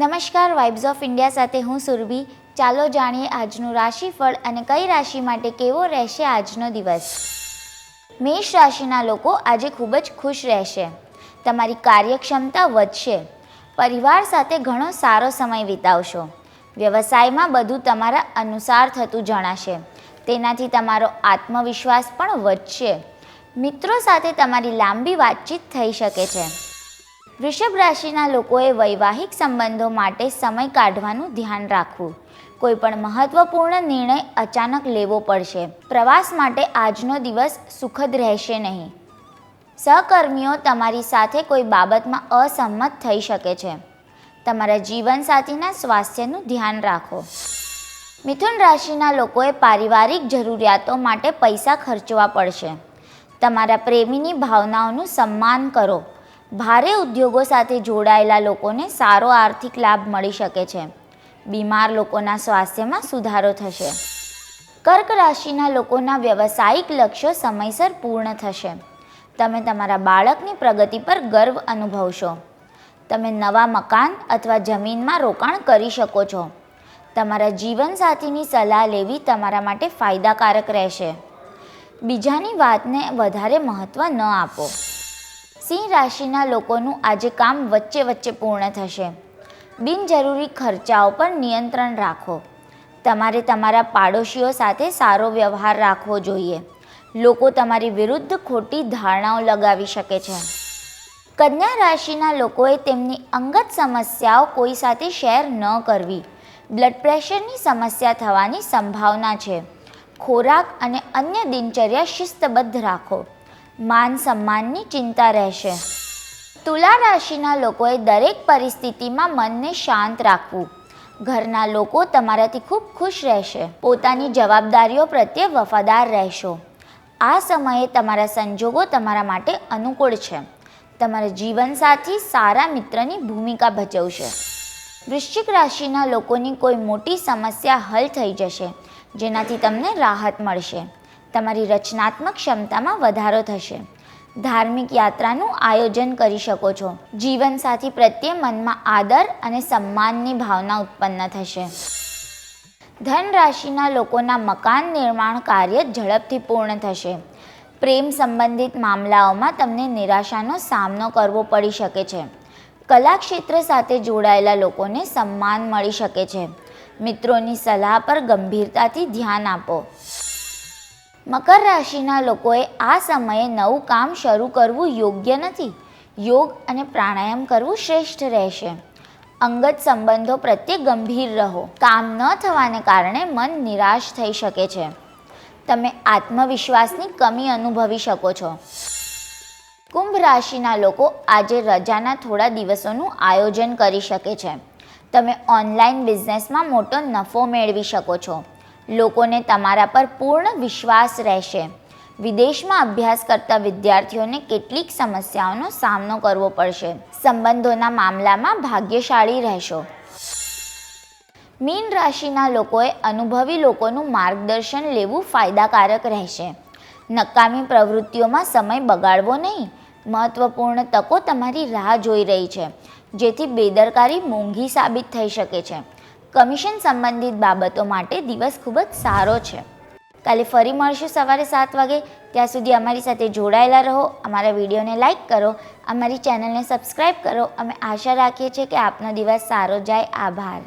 નમસ્કાર, vibes of India સાથે હું સુરભી। ચાલો જાણીએ આજનું રાશિફળ અને કઈ રાશિ માટે કેવો રહેશે આજનો દિવસ। મેષ રાશિના લોકો આજે ખૂબ જ ખુશ રહેશે। તમારી કાર્યક્ષમતા વધશે। પરિવાર સાથે ઘણો સારો સમય વિતાવશો। વ્યવસાયમાં બધું તમારા અનુસાર થતું જણાશે। તેનાથી તમારો આત્મવિશ્વાસ પણ વધશે। મિત્રો સાથે તમારી લાંબી વાતચીત થઈ શકે છે। વૃષભ રાશિના લોકોએ વૈવાહિક સંબંધો માટે સમય કાઢવાનું ધ્યાન રાખવું। કોઈ પણ મહત્વપૂર્ણ નિર્ણય અચાનક લેવો પડશે। પ્રવાસ માટે આજનો દિવસ સુખદ રહેશે નહીં। સહકર્મીઓ તમારી સાથે કોઈ બાબતમાં અસંમત થઈ શકે છે। તમારા જીવનસાથીના સ્વાસ્થ્યનું ધ્યાન રાખો। મિથુન રાશિના લોકોએ પારિવારિક જરૂરિયાતો માટે પૈસા ખર્ચવા પડશે। તમારા પ્રેમીની ભાવનાઓનું સન્માન કરો। ભારે ઉદ્યોગો સાથે જોડાયેલા લોકોને સારો આર્થિક લાભ મળી શકે છે। બીમાર લોકોના સ્વાસ્થ્યમાં સુધારો થશે। કર્ક રાશિના લોકોના વ્યવસાયિક લક્ષ્યો સમયસર પૂર્ણ થશે। તમે તમારા બાળકની પ્રગતિ પર ગર્વ અનુભવશો। તમે નવા મકાન અથવા જમીનમાં રોકાણ કરી શકો છો। તમારા જીવનસાથીની સલાહ લેવી તમારા માટે ફાયદાકારક રહેશે। બીજાની વાતને વધારે મહત્ત્વ ન આપો। સિંહ રાશિના લોકોનું આજે કામ વચ્ચે વચ્ચે પૂર્ણ થશે। બિનજરૂરી ખર્ચાઓ પર નિયંત્રણ રાખો। તમારે તમારા પાડોશીઓ સાથે સારો વ્યવહાર રાખવો જોઈએ। લોકો તમારી વિરુદ્ધ ખોટી ધારણાઓ લગાવી શકે છે। કન્યા રાશિના લોકોએ તેમની અંગત સમસ્યાઓ કોઈ સાથે શેર ન કરવી। બ્લડ પ્રેશરની સમસ્યા થવાની સંભાવના છે। ખોરાક અને અન્ય દિનચર્યા શિસ્તબદ્ધ રાખો। માન સન્માનની ચિંતા રહેશે। તુલા રાશિના લોકોએ દરેક પરિસ્થિતિમાં મનને શાંત રાખવું। ઘરના લોકો તમારાથી ખૂબ ખુશ રહેશે। પોતાની જવાબદારીઓ પ્રત્યે વફાદાર રહેશો। આ સમયે તમારા સંજોગો તમારા માટે અનુકૂળ છે। તમારા જીવનસાથી સારા મિત્રની ભૂમિકા ભજવશે। વૃશ્ચિક રાશિના લોકોની કોઈ મોટી સમસ્યા હલ થઈ જશે, જેનાથી તમને રાહત મળશે। તમારી રચનાત્મક ક્ષમતામાં વધારો થશે। ધાર્મિક યાત્રાનું આયોજન કરી શકો છો। જીવનસાથી પ્રત્યે મનમાં આદર અને સન્માનની ભાવના ઉત્પન્ન થશે। ધન રાશિના લોકોના મકાન નિર્માણ કાર્ય ઝડપથી પૂર્ણ થશે। પ્રેમ સંબંધિત મામલાઓમાં તમને નિરાશાનો સામનો કરવો પડી શકે છે। કલા ક્ષેત્ર સાથે જોડાયેલા લોકોને સન્માન મળી શકે છે। મિત્રોની સલાહ પર ગંભીરતાથી ધ્યાન આપો। મકર રાશિના લોકોએ આ સમયે નવું કામ શરૂ કરવું યોગ્ય નથી। યોગ અને પ્રાણાયામ કરવું શ્રેષ્ઠ રહેશે। અંગત સંબંધો પ્રત્યે ગંભીર રહો। કામ ન થવાને કારણે મન નિરાશ થઈ શકે છે। તમે આત્મવિશ્વાસની કમી અનુભવી શકો છો। કુંભ રાશિના લોકો આજે રજાના થોડા દિવસોનું આયોજન કરી શકે છે। તમે ઓનલાઈન બિઝનેસમાં મોટો નફો મેળવી શકો છો। લોકોને તમારા પર પૂર્ણ વિશ્વાસ રહેશે। વિદેશમાં અભ્યાસ કરતા વિદ્યાર્થીઓને કેટલીક સમસ્યાઓનો સામનો કરવો પડશે। સંબંધોના મામલામાં ભાગ્યશાળી રહેશો। મીન રાશિના લોકોએ અનુભવી લોકોનું માર્ગદર્શન લેવું ફાયદાકારક રહેશે। નકામી પ્રવૃત્તિઓમાં સમય બગાડવો નહીં। મહત્વપૂર્ણ તકો તમારી રાહ જોઈ રહી છે, જેથી બેદરકારી મોંઘી સાબિત થઈ શકે છે। કમિશન સંબંધિત બાબતો માટે દિવસ ખૂબ જ સારો છે। કાલે ફરી મળશું સવારે 7 વાગે। ત્યાં સુધી અમારી સાથે જોડાયેલા રહો। અમારા વિડીયોને લાઇક કરો, અમારી ચેનલને સબસ્ક્રાઈબ કરો। અમે આશા રાખીએ છીએ કે આપનો દિવસ સારો જાય। આભાર।